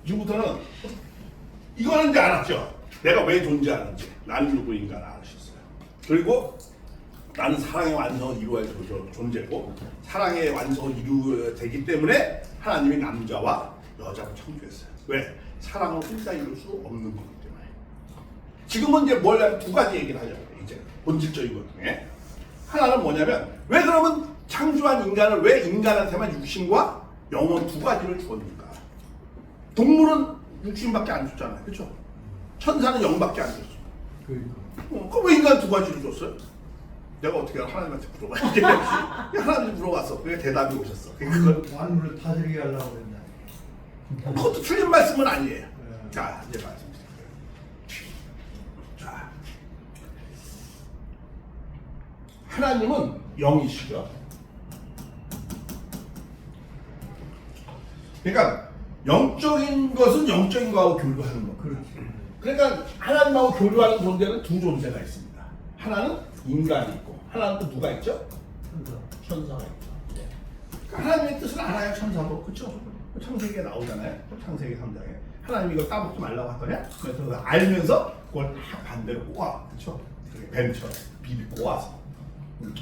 지금부터는 이거는 이제 알았죠. 내가 왜 존재하는지, 나는 누구인가 알으셨어요. 그리고 나는 사랑의 완성을 이루어야 할 존재고, 사랑의 완성을 이루어야 되기 때문에 하나님이 남자와 여자를 창조했어요. 왜? 사랑을 혼자 이룰 수 없는 거기 때문에. 지금은 이제 뭘 두 가지 얘기를 하려고 해요. 이제 본질적인 것 중에 하나는 뭐냐면, 왜 그러면 창조한 인간을 왜 인간한테만 육신과 영혼 두 가지를 주었는가? 동물은 육신밖에 안 줬잖아요, 그렇죠? 천사는 영밖에 안 줬어. 그럼 왜 인간 두 가지를 줬어요? 내가 어떻게 하나님한테 물어봐야지. 하나님한테 물어봤어. 그게 대답이 오셨어. 그걸 만물을 다스리게 하려고 그랬나? 그것도 틀린 말씀은 아니에요. 자, 이제 말씀드릴게요. 자, 하나님은 영이시죠. 그러니까 영적인 것은 영적인 거하고 교류하는 거. 그렇지. 그러니까 하나님하고 교류하는 존재는 두 존재가 있습니다. 하나는 인간이 있고, 하나는 또 누가 있죠? 천사가 있죠. 예. 그러니까 하나님의 뜻을 알아야 천사도, 그렇죠? 창세기에 나오잖아요. 창세기 3장에 하나님이 이걸 따먹지 말라고 하더냐? 그래서 알면서 그걸 다 반대로 꼬아, 그렇죠? 뱀처럼 비비 꼬아서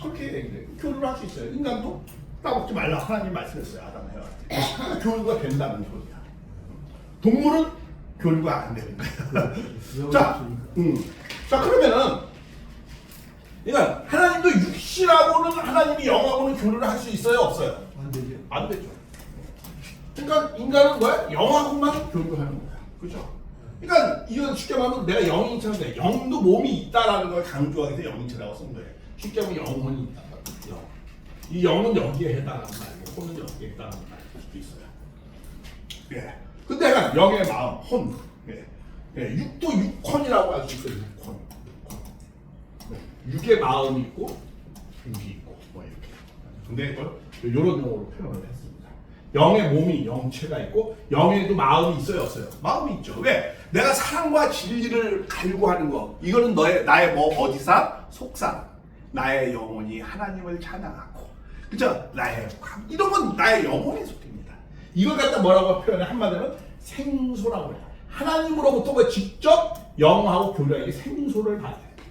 그렇게 교류를 할 수 있어요. 인간도 따먹지 말라 하나님 말씀했어요. 아담 해와 교류가 된다는 소리야. 동물은 교류가 안 되는 거야. 자, 자 그러면은, 그러니까 하나님도 육신하고는 하나님이 영하고는 교류를 할 수 있어요, 없어요? 안 되죠. 안 되죠. 그러니까 인간은 뭐야? 영하고만 교류하는 거야, 그렇죠? 그러니까 이건 쉽게 말하면 내가 영인처럼 돼. 영도 몸이 있다라는 걸 강조하기 위해서 영인체라고 쓴 거예요. 쉽게 말하면 영혼이 있다. 영. 이 영은 여기에 해당하는 말이고, 혼은 여기에 해당하는 말일 수도 있어요. 예. 근데 약간 영의 마음, 혼. 예. 예. 육도 육혼이라고 할 수 있어요. 육혼. 육의 마음이 있고, 육이 있고, 뭐 이렇게. 근데 이걸 이런 용어로 표현을 했습니다. 영의 몸이 영체가 있고, 영에도 마음이 있어요, 없어요? 마음이 있죠. 왜? 내가 사랑과 진리를 갈구하는 거. 이거는 나의 뭐 어디사? 속상. 나의 영혼이 하나님을 찬양하고, 그죠? 나의 이런 건 나의 영혼에 속됩니다. 이걸 갖다 뭐라고 표현해? 한마디로 생소라고 해요. 하나님으로부터 뭐 직접 영하고 교류하기 생소를 받아야 돼.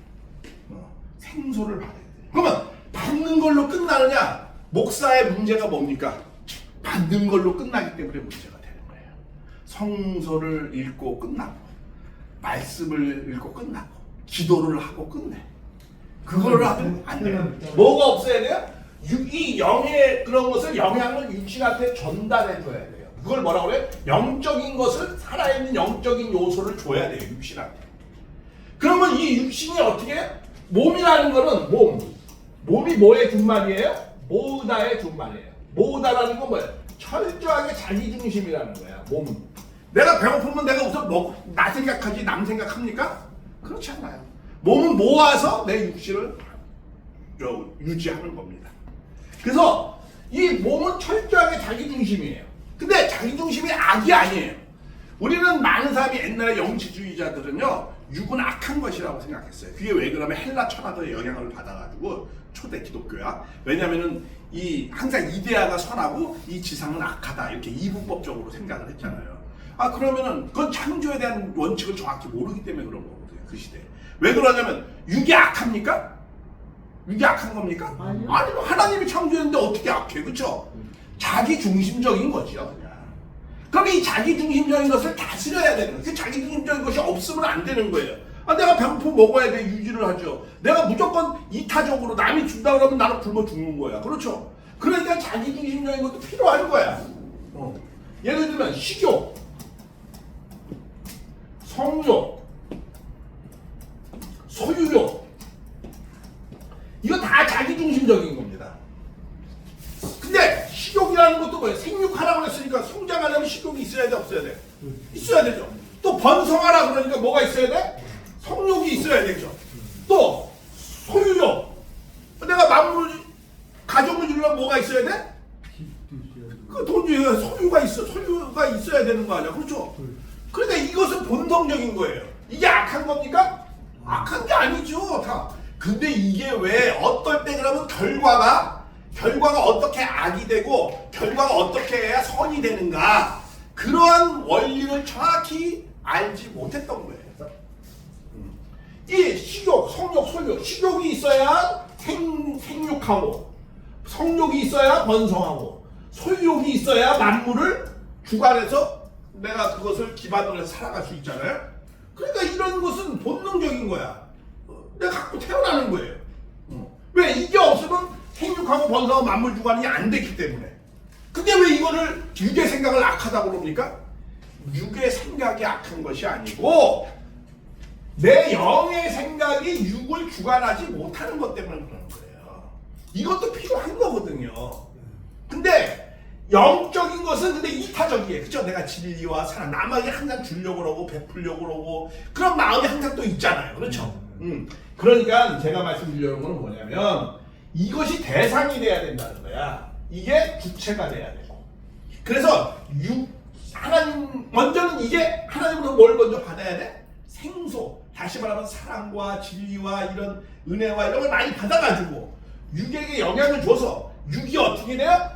생소를 받아야 돼. 그러면 받는 걸로 끝나느냐? 목사의 문제가 뭡니까? 받는 걸로 끝나기 때문에 문제가 되는 거예요. 성서를 읽고 끝나고, 말씀을 읽고 끝나고, 기도를 하고 끝내. 그걸 하면 안 돼요. 뭐가 없어야 돼요? 이 영의 그런 것을 영향을 육신한테 전달해 줘야 돼요. 그걸 뭐라고 그래요? 영적인 것을, 살아있는 영적인 요소를 줘야 돼요, 육신한테. 그러면 이 육신이 어떻게 해요? 몸이라는 거는 몸이 뭐의 준말이에요? 모으다의 준말이에요. 모으다라는 건 뭐예요? 철저하게 자기중심이라는 거야, 몸은. 내가 배고프면 내가 우선 나 생각하지 남 생각합니까? 그렇지 않아요. 몸은 모아서 내 육신을 유지하는 겁니다. 그래서 이 몸은 철저하게 자기중심이에요. 근데 자기중심이 악이 아니에요. 우리는 많은 사람이 옛날에 영지주의자들은요, 육은 악한 것이라고 생각했어요. 그게 왜 그러면 헬라 철학의 영향을 받아가지고 초대 기독교야. 왜냐면은 항상 이데아가 선하고 이 지상은 악하다, 이렇게 이분법적으로 생각을 했잖아요. 그러면은 그건 창조에 대한 원칙을 정확히 모르기 때문에 그런 거거든요, 그 시대에. 왜 그러냐면 육이 악합니까? 육이 악한 겁니까? 아니요. 하나님이 창조했는데 어떻게 악해, 그렇죠? 자기중심적인 거죠, 그냥. 그럼 이 자기중심적인 것을 다스려야 되는 거예요. 그 자기중심적인 것이 없으면 안 되는 거예요. 내가 배고프면 먹어야 돼, 유지를 하죠. 내가 무조건 이타적으로 남이 준다 그러면 나는 굶어 죽는 거야, 그렇죠? 그러니까 자기중심적인 것도 필요한 거야. 예를 들면 식욕, 성욕, 소유욕, 이거 다 자기중심적인 겁니다. 근데 식욕이라는 것도 뭐예요? 생육하라고 했으니까 성장하려면 식욕이 있어야 돼, 없어야 돼? 있어야 되죠. 또 번성하라 그러니까 뭐가 있어야 돼? 성욕이 있어야 되죠. 또 소유욕, 내가 가정을 이루려면 뭐가 있어야 돼? 그 돈이 소유가 있어야 되는 거 아니야, 그렇죠? 그러니까 이것은 본성적인 거예요. 이게 악한 겁니까? 악한 게 아니죠, 다. 근데 이게 왜 어떨 때 그러면 결과가 어떻게 악이 되고 결과가 어떻게 해야 선이 되는가, 그러한 원리를 정확히 알지 못했던 거예요. 이 식욕, 성욕, 소욕, 식욕이 있어야 생육하고, 성욕이 있어야 번성하고, 소욕이 있어야 만물을 주관해서 내가 그것을 기반으로 해서 살아갈 수 있잖아요. 그러니까 이런 것은 본능적인 거야. 내가 갖고 태어나는 거예요. 왜? 이게 없으면 생육하고 번성하고 만물 주관이 안 됐기 때문에. 근데 왜 이거를 육의 생각을 악하다고 그럽니까? 육의 생각이 악한 것이 아니고 내 영의 생각이 육을 주관하지 못하는 것 때문에 그러는 거예요. 이것도 필요한 거거든요. 근데 영적인 것은 근데 이타적이에요. 그죠? 내가 진리와 사랑, 남에게 항상 주려고 그러고 베풀려고 그러고 그런 마음이 항상 또 있잖아요. 그렇죠? 그러니까 제가 말씀드리려는 건 뭐냐면 이것이 대상이 돼야 된다는 거야. 이게 주체가 돼야 되고. 그래서 하나님 먼저는 이게 하나님으로 뭘 먼저 받아야 돼? 생소. 다시 말하면 사랑과 진리와 이런 은혜와 이런 걸 많이 받아가지고 육에게 영향을 줘서 육이 어떻게 돼요?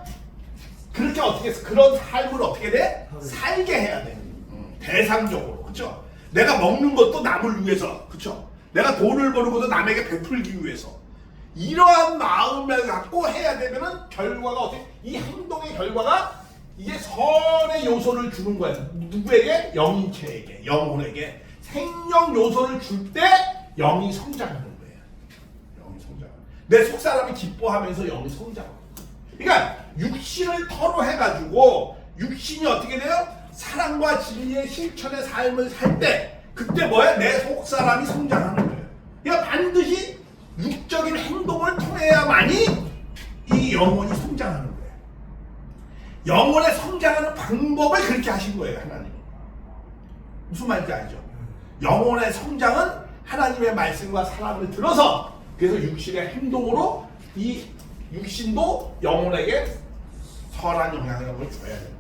그렇게 어떻게 해서 그런 삶을 어떻게 돼? 살게 해야 돼. 대상적으로. 그렇죠? 내가 먹는 것도 남을 위해서. 그렇죠? 내가 돈을 버는 것도 남에게 베풀기 위해서. 이러한 마음을 갖고 해야 되면은 결과가 어떻게? 이 행동의 결과가 이게 선의 요소를 주는 거야. 누구에게? 영인체에게, 영혼에게 생명 요소를 줄 때 영이 성장하는 거예요. 영이 성장. 내 속사람이 기뻐하면서 영이 성장하는 거예요. 그러니까 육신을 터로 해가지고 육신이 어떻게 돼요? 사랑과 진리의 실천의 삶을 살 때 그때 뭐야? 내 속사람이 성장하는 거예요. 그러니까 반드시 육적인 행동을 통해야만이 이 영혼이 성장하는 거예요. 영혼의 성장하는 방법을 그렇게 하신 거예요, 하나님은. 무슨 말인지 알죠? 영혼의 성장은 하나님의 말씀과 사랑을 들어서 그래서 육신의 행동으로 이 육신도 영혼에게 선한 영향을 줘야 돼요.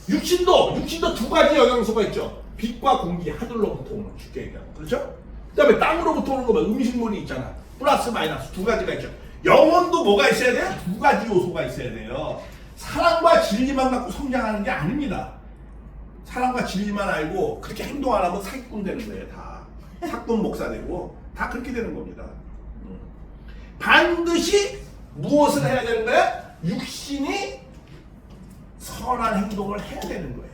육신도 두 가지 영양소가 있죠. 빛과 공기, 하늘로부터 오는 쉽게 얘기하면. 그렇죠? 그 다음에 땅으로부터 오는 거면 음식물이 있잖아. 플러스 마이너스 두 가지가 있죠. 영혼도 뭐가 있어야 돼요? 두 가지 요소가 있어야 돼요. 사랑과 진리만 갖고 성장하는 게 아닙니다. 사랑과 진리만 알고 그렇게 행동 안 하면 사기꾼 되는 거예요. 다 사꾼 목사 되고 다 그렇게 되는 겁니다. 반드시 무엇을 해야 되는 거야? 육신이 선한 행동을 해야 되는 거예요.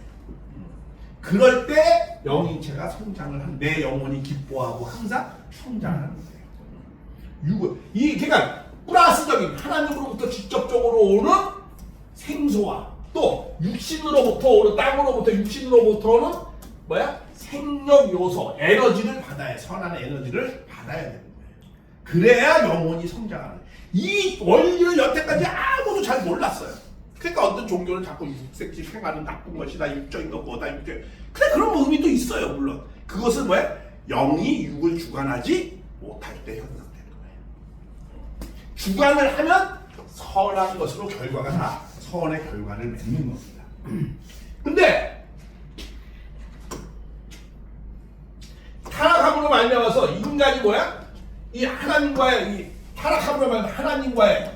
그럴 때 영인체가 성장을 한 내 영혼이 기뻐하고 항상 성장하는 거예요. 그러니까 플러스적인 하나님으로부터 직접적으로 오는 생소와 또 육신으로부터 오는 땅으로부터 육신으로부터 오는 뭐야? 생력 요소, 에너지를 받아야 선한 에너지를 받아야 되는 거예요. 그래야 영혼이 성장하는 거예요. 이 원리를 여태까지 아무도 잘 몰랐어요. 그러니까 어떤 종교는 자꾸 육색지 생활은 나쁜 것이다, 육적인 것 뭐다, 육적. 그래 그런 의미도 있어요, 물론. 그것은 뭐야? 영이 육을 주관하지 못할 때 현상되는 거예요. 주관을 하면 선한 것으로 결과가 다 선의 결과를 맺는 겁니다. 근데 타락함으로 말미암아서 인간이 뭐야? 이 하나님과의 이 타락함으로 말미암아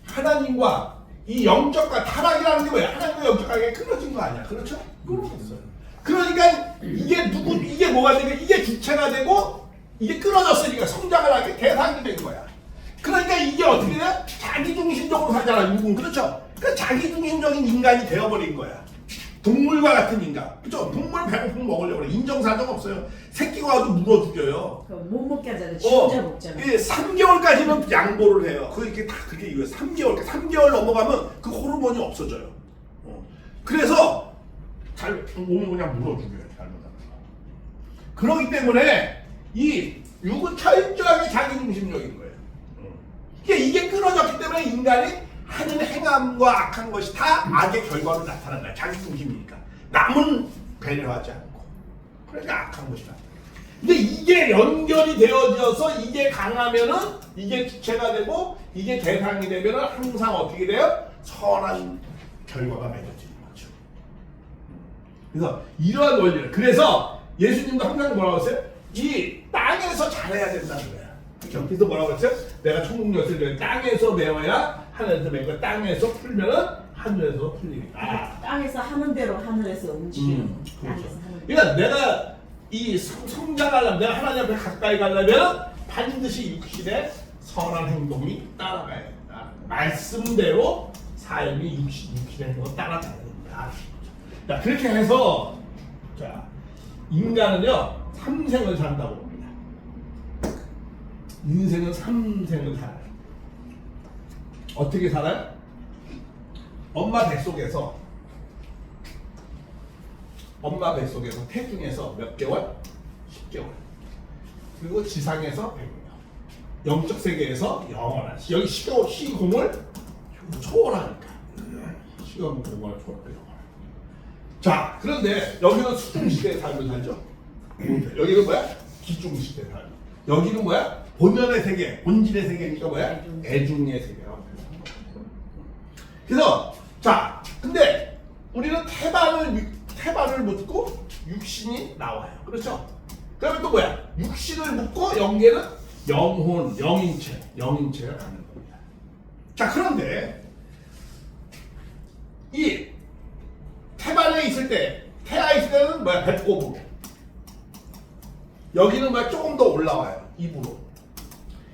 하나님과 이 영적과 타락이라는 게 뭐야? 하나님과 영적 관계가 끊어진 거 아니야? 그렇죠? 끊어졌어요. 그러니까 이게 뭐가 되고 이게 주체가 되고 이게 끊어졌으니까 성장을 하게 대상이 된 거야. 그러니까 이게 어떻게 돼? 자기중심적으로 살잖아, 육은. 그렇죠? 그러니까 자기중심적인 인간이 되어버린 거야. 동물과 같은 인간. 그렇죠? 동물은 배고프면 먹으려고 그래. 인정사정 없어요. 새끼가 와도 물어 죽여요. 못 먹게 하잖아. 지 혼자 먹잖아. 3개월까지는 양보를 해요. 그게 다 그게 이거예요. 3개월 넘어가면 그 호르몬이 없어져요. 그래서 몸을 그냥 물어 죽여요. 잘못하면. 그렇기 때문에 이 육은 철저하게 자기중심적인 거예요. 이게 끊어졌기 때문에 인간이 하는 행함과 악한 것이 다 악의 결과로 나타나는 거야. 자기중심이니까. 남은 배려하지 않고. 그러니까 악한 것이 나타나. 근데 이게 연결이 되어져서 이게 강하면은 이게 주체가 되고 이게 대상이 되면은 항상 어떻게 돼요? 선한 결과가 맺어지는 거죠. 그래서 이러한 원리를. 그래서 예수님도 항상 뭐라고 했어요? 이 땅에서 잘해야 된다는 거야. 그렇죠? 그래서 뭐라고 했어요? 내가 천국 엿을 땅에서 메워야 하늘에서 메고 땅에서 풀면은 하늘에서 풀리니까. 땅에서 하는 대로 하늘에서 움직이는 땅에서 그렇죠. 하는 대로. 그러니까 내가 이 성장하려면 내가 하나님 앞에 가까이 가려면 반드시 육신의 선한 행동이 따라가야 된다. 말씀대로 삶이 육신의 행동을 따라가야 된다. 자, 그렇게 해서 자, 인간은요 3생을 산다고 봅니다. 인생은 3생을 살아요. 어떻게 살아요? 엄마 뱃속에서 태중에서 몇 개월? 10개월. 그리고 지상에서 100년. 영적 세계에서 영원한 여기 시공을 초월하니까. 시공을 초월해요. 자, 그런데 여기는 수중시대의 삶을 살죠. 여기는 뭐야? 기중시대의 삶. 여기는 뭐야? 본연의 세계, 본질의 세계니까 뭐야? 애중의 세계라고. 그래서 자, 근데 우리는 태반을 묻고 육신이 나와요. 그렇죠? 그러면 또 뭐야? 육신을 묻고 영계는 영혼, 영인체가 가는 겁니다. 자, 그런데 이 태반에 있을 때, 태아에 있을 때는 뭐야? 배꼽으로. 여기는 뭐야? 조금 더 올라와요. 입으로.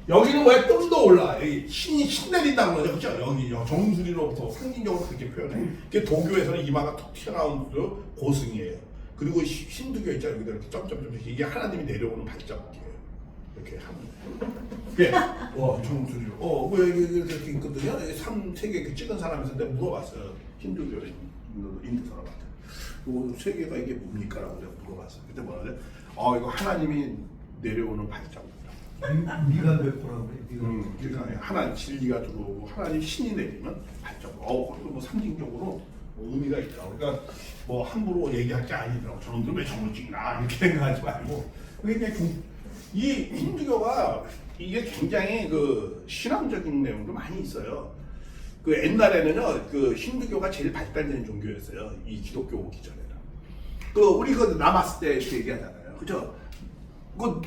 여기는 뭐야? 좀 더 올라와요. 여기 신이 내린다는 거죠. 그렇죠? 여기 정수리로부터 상징적으로 그렇게 표현해. 그게 도교에서는 이마가 톡 튀어나오는 것도 고승이에요. 그리고 힌두교 있잖아요. 여기다 이렇게 점점점 이게 하나님이 내려오는 발자국이에요. 이렇게 하면 돼. 정수리로. 왜 이렇게 있거든요. 3세계 찍은 사람에서 내가 물어봤어요. 힌두교 인도 사람한테. 요 세계가 이게 뭡니까? 라고 내가 물어봤어요. 그때 뭐라래? 이거 하나님이 내려오는 발자국. 미간 백보라고 그래. 그러니까 하나님 진리가 들어오고 하나님 신이 내리면 발자국. 그것도 뭐 상징적으로 의미가 있더라고. 그러니까 뭐 함부로 얘기할 게 아니더라고. 저놈들 왜 저걸 찍나 이렇게 생각하지 말고. 그러니까 이 힌두교가 이게 굉장히 그 신앙적인 내용도 많이 있어요. 그 옛날에는요, 그 힌두교가 제일 발달된 종교였어요. 이 기독교 오기 전에는. 우리 그 남았을 때 이렇게 얘기하잖아요. 그죠?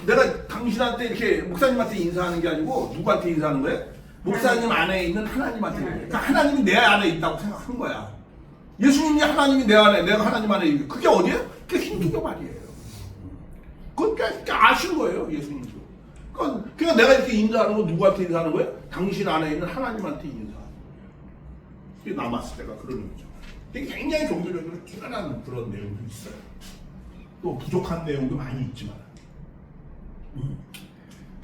내가 당신한테 이렇게 목사님한테 인사하는 게 아니고 누구한테 인사하는 거예요? 목사님 안에 있는 하나님한테. 그러니까 하나님이 내 안에 있다고 생각하는 거야. 예수님이 하나님이 내 안에, 내가 하나님 안에 있는 그게 어디예요? 그게 힌두교 말이에요. 그건 꽤 아신 거예요, 예수님도. 그러니까 내가 이렇게 인사하는 거 누구한테 인사하는 거예요? 당신 안에 있는 하나님한테 인사하는 거예요. 그게 남았을 때가 그런 의미죠. 되게 굉장히 종교적으로 뛰어난 그런 내용도 있어요. 또 부족한 내용도 많이 있지만.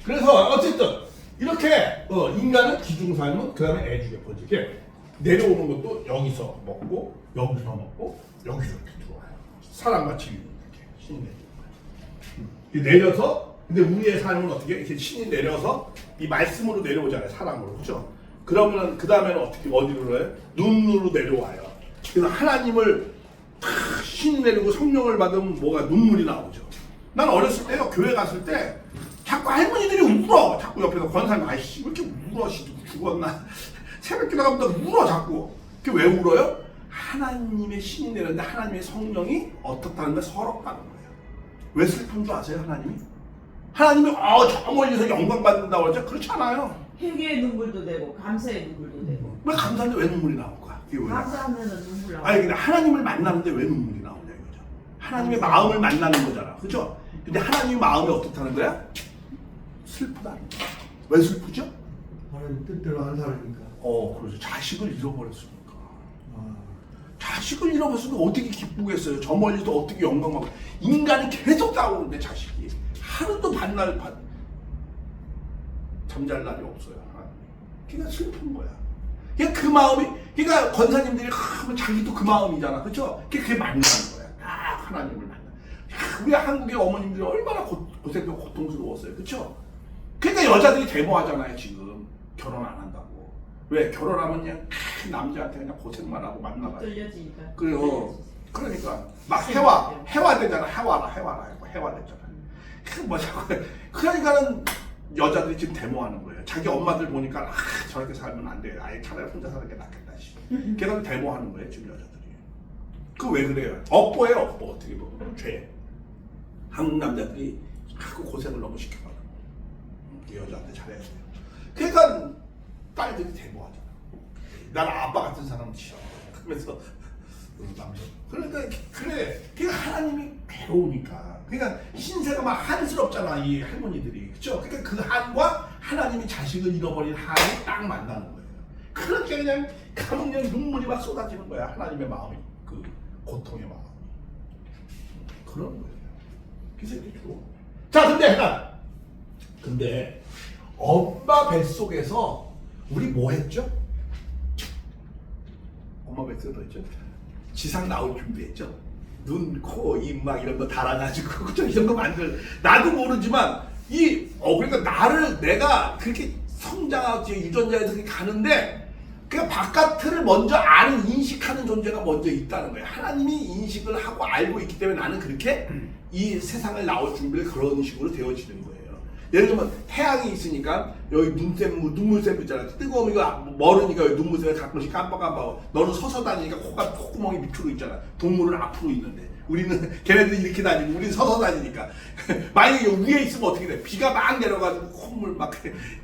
그래서 어쨌든 이렇게 인간은 기중삶은 그 다음에 애중에 퍼지게 내려오는 것도 여기서 먹고 여기서 먹고 여기서 이렇게 들어와요. 사람같이 이렇게 신이 내리는 거예요. 내려서 근데 우리의 삶은 어떻게 이렇게 신이 내려서 이 말씀으로 내려오잖아요. 사랑으로. 그렇죠? 그러면 그 다음에는 어떻게 어디로 해요? 눈으로 내려와요. 그래서 하나님을 신이 내리고 성령을 받으면 뭐가 눈물이 나오죠. 난 어렸을 때요, 교회 갔을 때 자꾸 할머니들이 울어. 자꾸 옆에서 권사님, 아이씨 왜 이렇게 울어? 죽었나? 새벽기도 가면 울어 자꾸. 그게 왜 울어요? 하나님의 신이 내렸는데 하나님의 성령이 어떻다는 걸 서럽다는 거예요. 왜 슬픈 줄 아세요? 하나님이 저 멀리서 영광 받는다고 그러죠? 그렇지 않아요. 회개의 눈물도 되고 감사의 눈물도 되고. 왜 감사하는데 왜 눈물이 나올까? 감사하면은 눈물 나와. 아니 근데 하나님을 만나는데 왜 눈물이 나오냐 이거죠. 하나님의 마음을 만나는 거잖아. 그죠? 근데 하나님의 마음이 어떻다는 거야? 슬프다는 거야. 왜 슬프죠? 하나님 뜻대로 안 살으니까. 그래서 자식을 잃어버렸으니까. 자식을 잃어버렸으면 어떻게 기쁘겠어요? 저 멀리서 어떻게 영광받고. 인간이 계속 싸우는데 자식이 하루도 반날 잠잘 날이 없어요. 그러니까 슬픈 거야. 그러니까 그 마음이, 그러니까 권사님들이 하면 자기도 그 마음이잖아. 그렇죠? 그게 만나는 거야. 하나님을 만나. 우리 한국의 어머님들이 얼마나 고생도 고통스러웠어요. 그렇죠? 그러니까 여자들이 데모하잖아요. 지금 결혼 안 한다고. 왜? 결혼하면 그냥 남자한테 그냥 고생만 하고 만나가지고. 떨려지니까. 그래요. 그러니까 막 해화되잖아. 해화됐잖아. 뭐 자꾸 그러니까는 여자들이 지금 데모하는 거예요. 자기 엄마들 보니까 저렇게 살면 안 돼. 아예 차라리 혼자 사는 게 낫겠다. 걔가 데모하는 거예요. 지금 여자들이. 그 왜 그래요? 업보예요. 업보. 어떻게 보면 죄. 한국 남자들이 자꾸 고생을 너무 시켜가지고 여자한테 잘해야 돼요. 그러니까 딸들이 데모하잖아. 난 아빠 같은 사람 싫어. 하면서 남자. 그러니까 그래. 그러니까 하나님이 괴로우니까. 그러니까 신세가 막 한스럽잖아 이 할머니들이. 그렇죠? 그러니까 그 한과 하나님이 자식을 잃어버린 한이 딱 만나는 거예요. 그렇게 그냥 그냥 눈물이 막 쏟아지는 거야. 하나님의 마음이 그 고통의 마음이 그런 거예요. 그래서 이렇게 괴로워. 자, 근데 엄마 뱃속에서 우리 뭐 했죠? 엄마 뱃속에 뭐 했죠? 지상 나올 준비했죠. 눈, 코, 입 막 이런 거 달아가지고 그죠? 이런 거 만들. 나도 모르지만 그러니까 나를 내가 그렇게 성장하고 유전자에서 그렇게 가는데 그냥 바깥을 먼저 아는 인식하는 존재가 먼저 있다는 거예요. 하나님이 인식을 하고 알고 있기 때문에 나는 그렇게 이 세상을 나올 준비를 그런 식으로 되어지는 거예요. 예를 들면 태양이 있으니까 여기 눈물샘 있잖아. 뜨거우면 이거 멀으니까 여기 눈물샘에 가끔씩 깜빡깜빡. 너는 서서 다니니까 콧구멍이 밑으로 있잖아. 동물은 앞으로 있는데 우리는 걔네들이 이렇게 다니고 우리는 서서 다니니까. 만약에 위에 있으면 어떻게 돼? 비가 막 내려가지고 콧물 막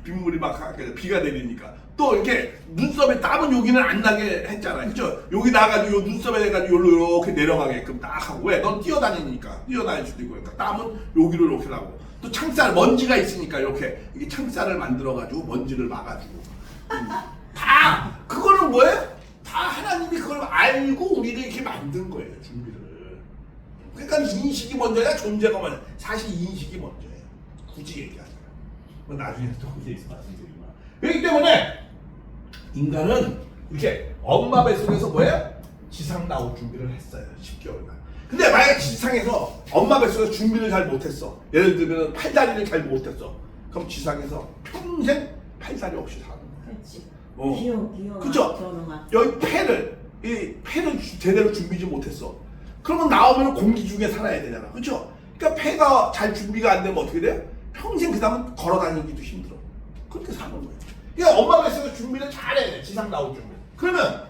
빗물이 막 비가 내리니까 또 이렇게 눈썹에 땀은 여기는 안 나게 했잖아. 그죠? 여기 나가지고 요 눈썹에 해가지고 요로 이렇게 내려가게끔 딱 하고. 왜? 넌 뛰어다니니까 뛰어다닐 수도 있고 그러니까 땀은 여기로 이렇게 나고. 또 창살 먼지가 있으니까 이렇게 창살을 만들어가지고 먼지를 막아주고 다 그거는 뭐예요? 다 하나님이 그걸 알고 우리를 이렇게 만든 거예요. 준비를. 그러니까 인식이 먼저야 존재가 먼저. 사실 인식이 먼저예요. 굳이 얘기하자면 뭐 나중에 또 얘기해서 말씀드리지만 그렇기 때문에 인간은 이렇게 엄마 뱃속에서 뭐예요? 지상 나올 준비를 했어요. 10개월간. 근데 만약에 지상에서 엄마 뱃속에서 준비를 잘 못했어. 예를 들면 팔다리를 잘 못했어. 그럼 지상에서 평생 팔다리 없이 사는 거야. 그렇지. 귀여워. 그죠? 여기 폐를 제대로 준비지 못했어. 그러면 나오면 공기 중에 살아야 되잖아. 그죠? 그러니까 폐가 잘 준비가 안 되면 어떻게 돼요? 평생 그 다음은 걸어 다니기도 힘들어. 그렇게 사는 거예요. 그러니까 엄마 뱃속에서 준비를 잘해야 돼. 지상 나올 준비. 그러면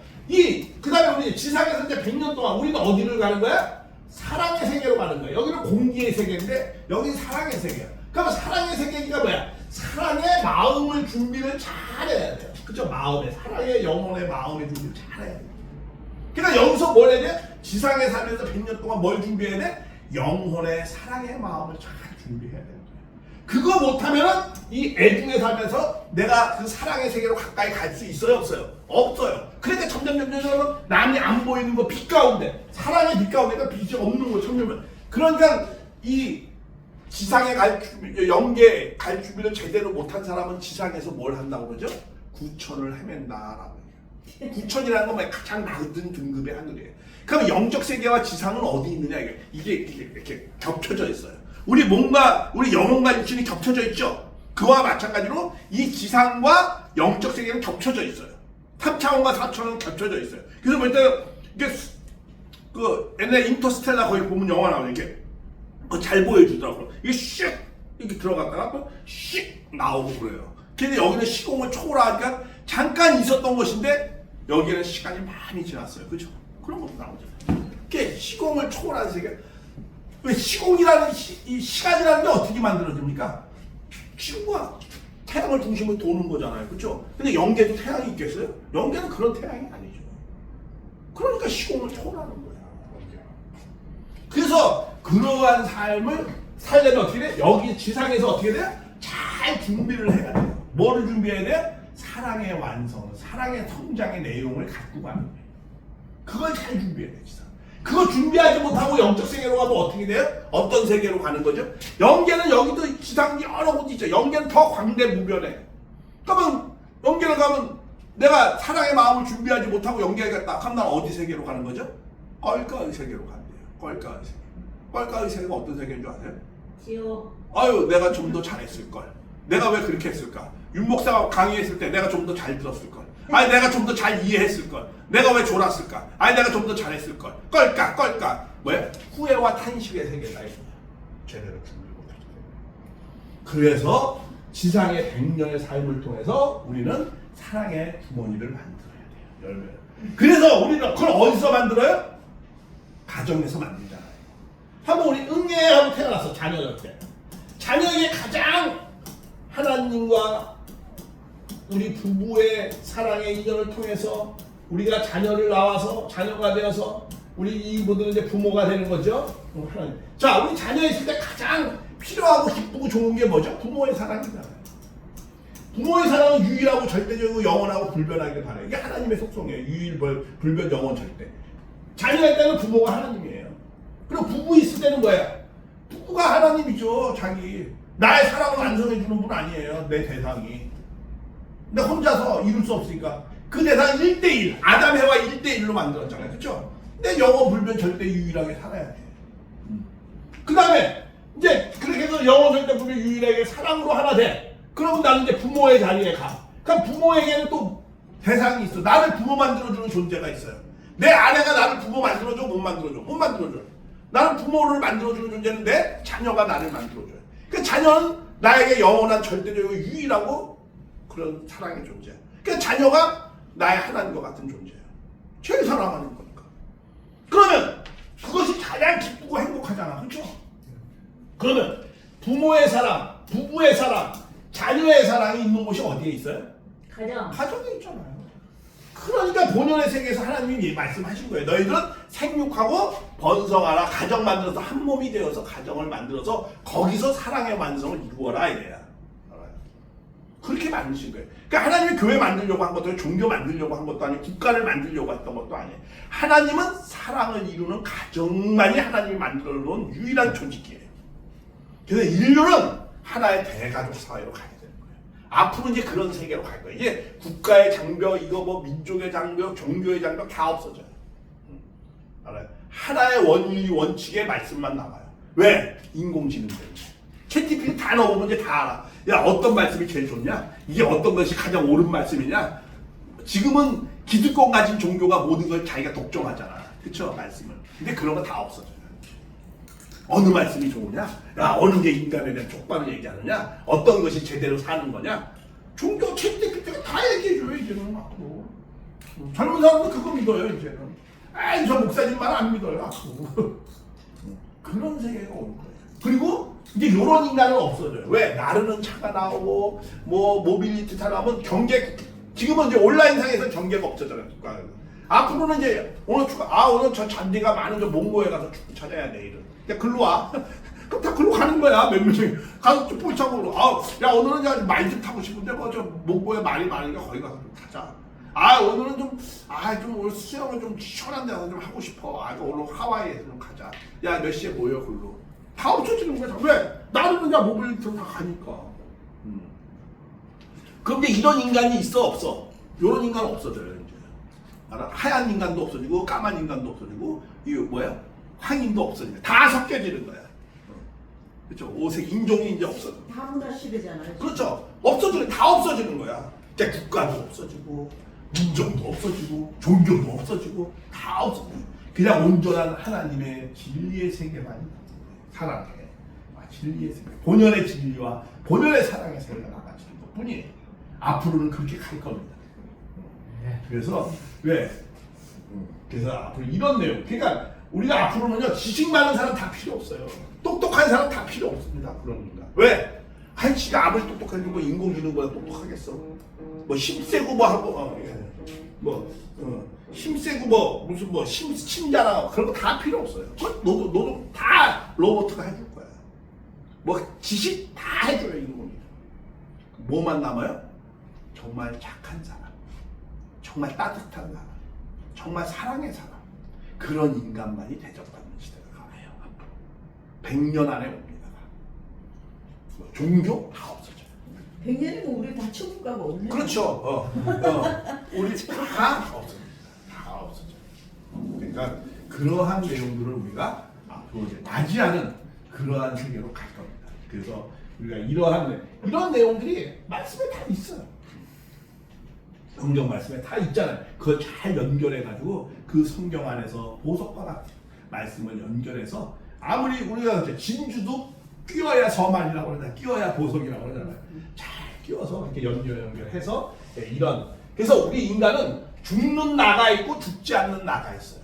그 다음에 우리 지상에서 이제 100년 동안 우리는 어디를 가는 거야? 사랑의 세계로 가는 거야. 여기는 공기의 세계인데 여기는 사랑의 세계야. 그러면 사랑의 세계가 뭐야? 사랑의 마음을 준비를 잘해야 돼요. 그죠? 마음의 사랑의 영혼의 마음의 준비를 잘해야 돼. 그러니까 여기서 뭘 해야 돼? 지상에 살면서 100년 동안 뭘 준비해야 돼? 영혼의 사랑의 마음을 잘 준비해야 돼. 그거 못하면은 이 애중에 살면서 내가 그 사랑의 세계로 가까이 갈 수 있어요? 없어요? 없어요. 그러니까 점점 남이 안 보이는 거 빛 가운데 사랑의 빛 가운데가 빛이 없는 거 점점. 그러니까 이 지상에 영계에 갈 준비를 제대로 못한 사람은 지상에서 뭘 한다고 그러죠? 구천을 헤맨다라고 해요. 구천이라는 건 가장 낮은 등급의 하늘이에요. 그럼 영적 세계와 지상은 어디 있느냐 이게 이렇게 겹쳐져 있어요. 우리 영혼과 육신이 겹쳐져 있죠. 그와 마찬가지로 이 지상과 영적 세계는 겹쳐져 있어요. 3차원과 4차원은 겹쳐져 있어요. 그래서 볼 때 이게 옛날에 인터스텔라 거기 보면 영화 나오는 게 잘 보여주더라고요. 이게 슉 이렇게 들어갔다가 슉 나오고 그래요. 근데 여기는 시공을 초월하니까 잠깐 있었던 것인데 여기는 시간이 많이 지났어요. 그죠? 그런 것도 나오잖아요. 이게 시공을 초월하는 세계. 왜 시공이라는 이 시간이라는 게 어떻게 만들어집니까? 지구가 태양을 중심으로 도는 거잖아요. 그렇죠? 근데 영계도 태양이 있겠어요? 영계는 그런 태양이 아니죠. 그러니까 시공을 초월하는 거야. 그래서 그러한 삶을 살려면 어떻게 돼? 여기 지상에서 어떻게 돼? 잘 준비를 해야 돼요. 뭐를 준비해야 돼? 사랑의 완성, 사랑의 성장의 내용을 갖고 가는 거예요. 그걸 잘 준비해야 돼, 지상. 그거 준비하지 못하고 영적 세계로 가면 어떻게 돼요? 어떤 세계로 가는 거죠? 영계는 여기도 지상 여러 곳이 있죠. 영계는 더 광대무변해. 그러면 영계를 가면 내가 사랑의 마음을 준비하지 못하고 영계에 갔다. 그럼 난 어디 세계로 가는 거죠? 껄까의 세계로 간대요. 껄까의 세계. 껄까의 세계가 어떤 세계인 줄 아세요? 지옥. 아유, 내가 좀 더 잘했을걸. 내가 왜 그렇게 했을까? 윤 목사가 강의했을 때 내가 좀 더 잘 들었을걸. 아니 내가 좀 더 잘 이해했을걸. 내가 왜 졸았을까? 아니 내가 좀 더 잘했을걸. 껄까. 뭐야? 후회와 탄식의 세계다. 제대로 준비 못했기 때문에. 그래서 지상의 100년의 삶을 통해서 우리는 사랑의 부모님을 만들어야 돼요. 열매를. 그래서 우리는 그걸 어디서 만들어요? 가정에서 만들잖아요. 한번 우리 응애하고 태어났어. 자녀일 때. 자녀에게 가장 하나님과 우리 부부의 사랑의 인연을 통해서 우리가 자녀를 낳아서 자녀가 되어서 우리 이분들은 이제 부모가 되는 거죠. 하나님. 자, 우리 자녀 있을 때 가장 필요하고 기쁘고 좋은 게 뭐죠? 부모의 사랑이잖아요. 부모의 사랑은 유일하고 절대적이고 영원하고 불변하길 바라요. 이게 하나님의 속성이에요. 유일, 불변, 영원, 절대. 자녀일 때는 부모가 하나님이에요. 그리고 부부 있을 때는 뭐야? 부부가 하나님이죠. 자기 나의 사랑을 완성해 주는 분 아니에요. 내 대상이. 근데 혼자서 이룰 수 없으니까 그 대상 1대1 아담 해와 1대1로 만들었잖아요. 그렇죠? 근데 영원 불변 절대 유일하게 살아야 돼. 그 다음에 이제 그렇게 해서 영원 절대 불변 유일하게 사랑으로 하나 돼. 그러면 나는 이제 부모의 자리에 가. 그럼 부모에게는 또 대상이 있어. 나를 부모 만들어주는 존재가 있어요. 내 아내가 나를 부모 만들어줘? 못 만들어줘? 못 만들어줘. 나는 부모를 만들어주는 존재는 내 자녀가 나를 만들어줘요. 그 자녀는 나에게 영원한 절대적이고 유일하고 그런 사랑의 존재야. 그 자녀가 나의 하나님과 같은 존재예요. 제일 사랑하는 거니까. 그러면 그것이 가장 기쁘고 행복하잖아. 그렇죠? 그러면 부모의 사랑, 부부의 사랑, 자녀의 사랑이 있는 곳이 어디에 있어요? 가정에 있잖아요. 그러니까 본연의 세계에서 하나님이 말씀하신 거예요. 너희들은 생육하고 번성하라. 가정 만들어서 한 몸이 되어서 가정을 만들어서 거기서 사랑의 완성을 이루어라 이래요. 그렇게 만드신 거예요. 그러니까 하나님이 교회 만들려고 한 것도 종교 만들려고 한 것도 아니고 국가를 만들려고 했던 것도 아니에요. 하나님은 사랑을 이루는 가정만이 하나님이 만들어 놓은 유일한 조직이에요. 그래서 인류는 하나의 대가족 사회로 가야 되는 거예요. 앞으로 이제 그런 세계로 갈 거예요. 이제 국가의 장벽, 이거 뭐 민족의 장벽, 종교의 장벽 다 없어져요. 알아요? 하나의 원리 원칙의 말씀만 남아요. 왜? 인공지능 때문에. 챗GPT 다 넣어보면 이제 다 알아. 야, 어떤 말씀이 제일 좋냐? 이게 어떤 것이 가장 옳은 말씀이냐? 지금은 기득권 가진 종교가 모든 걸 자기가 독점하잖아. 그쵸? 말씀을. 근데 그런 거 다 없어져요. 어느 말씀이 좋으냐? 야, 어느 게 인간에 대한 족발을 얘기하느냐? 어떤 것이 제대로 사는 거냐? 종교 챗GPT가 다 얘기해줘요, 이제는 앞으로. 젊은 사람도 그거 믿어요, 이제는. 아이, 저 목사님 말 안 믿어요, 앞으로. 그런 세계가 올 거예요. 그리고 이제 이런 인간은 없어져요. 왜? 나르는 차가 나오고 뭐 모빌리티 차 나오면 경계, 지금은 이제 온라인상에서 경계가 없어져요. 앞으로는 이제 오늘 오늘 저 잔디가 많은 저 몽고에 가서 축구 찾아야 내일은. 그러니까 글로 와. 그럼 다 글로 가는 거야. 몇 명이 가서 축구 차고 야, 오늘은 말 좀 타고 싶은데 뭐 저 몽고에 말이 많으니까 거기 가서 좀 타자. 오늘은 좀 오늘 수영을 좀 시원한 데서 좀 하고 싶어. 오늘 하와이에서 좀 가자. 야, 몇 시에 모여 글로. 다 없어지는 거야. 왜? 나는 그냥 모빌리티로 다 가니까. 그런데 이런 인간이 있어 없어? 이런 인간은 없어져요 이제. 알아? 하얀 인간도 없어지고 까만 인간도 없어지고 이거 뭐야? 황인도 없어지고 다 섞여지는 거야. 그렇죠? 오색 인종이 이제 없어져. 다 문화 시대잖아요. 그렇죠? 없어지는 다 없어지는 거야. 이제 국가도 없어지고 민족도 없어지고 종교도 없어지고 다 없어져. 그냥 온전한 하나님의 진리의 세계만. 사랑해. 진리의 세계. 본연의 진리와 본연의 사랑의 세계가 나가지는 것 뿐이에요. 앞으로는 그렇게 갈 겁니다. 그래서 왜? 그래서 앞으로 이런 내용. 그러니까 우리가 앞으로는요 지식 많은 사람 다 필요 없어요. 똑똑한 사람 다 필요 없습니다. 그러니까 왜? 지가 아무리 똑똑해도 뭐 인공지능보다 똑똑하겠어. 뭐 힘세고 뭐 하고 힘세고 뭐 무슨 뭐 심자나 그런 거 다 필요 없어요. 너도 다 로봇가 해줄 거야. 뭐 지식 다 해줘요 인공지능. 뭐만 남아요? 정말 착한 사람, 정말 따뜻한 사람, 정말 사랑의 사람. 그런 인간만이 대접받는 시대가 가요. 앞으로 100년 안에 옵니다. 종교 다 없어져요. 100년이면 우리 다 천국 가고 없네. 그렇죠. 우리 다 없어져요. 다 없어져요. 그러니까 그러한 내용들을 우리가 앞으로 이제 맞이하는 그러한 세계로 갈 겁니다. 그래서 우리가 이런 내용들이 말씀에 다 있어요. 성경 말씀에 다 있잖아요. 그걸 잘 연결해가지고 그 성경 안에서 보석과 같은 말씀을 연결해서 아무리 우리가 진주도 끼워야 서만이라고 그러잖아요. 끼워야 보석이라고 그러잖아요. 잘 끼워서 이렇게 연결해서 그래서 우리 인간은 죽는 나가 있고 죽지 않는 나가 있어요.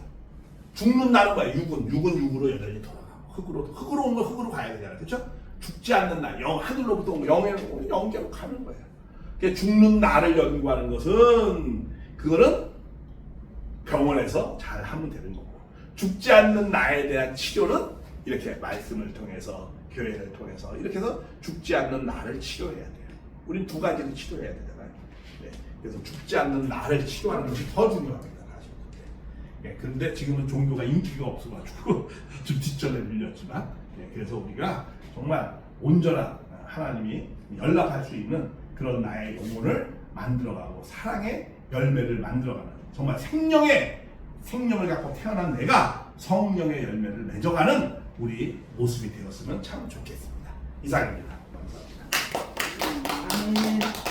죽는 나는 뭐야? 육은 육으로 여전히 돌아가고 흙으로 온 건 흙으로 가야 되잖아요. 그렇죠? 죽지 않는 나, 하늘로부터 온 영계로 가는 거예요. 죽는 나를 연구하는 것은 그거는 병원에서 잘 하면 되는 거고, 죽지 않는 나에 대한 치료는 이렇게 말씀을 통해서, 교회를 통해서 이렇게 해서 죽지 않는 나를 치료해야 돼요. 우린 두 가지를 치료해야 되잖아요. 네. 그래서 죽지 않는 나를 치료하는 것이 더 중요합니다. 사실. 네. 그런데 지금은 종교가 인기가 없어가지고 좀 뒷전에 밀렸지만, 네. 그래서 우리가 정말 온전한 하나님이 연락할 수 있는 그런 나의 영혼을 만들어가고 사랑의 열매를 만들어가는, 정말 생명을 갖고 태어난 내가 성령의 열매를 맺어가는 우리 모습이 되었으면 참 좋겠습니다. 이상입니다. 감사합니다. 아멘.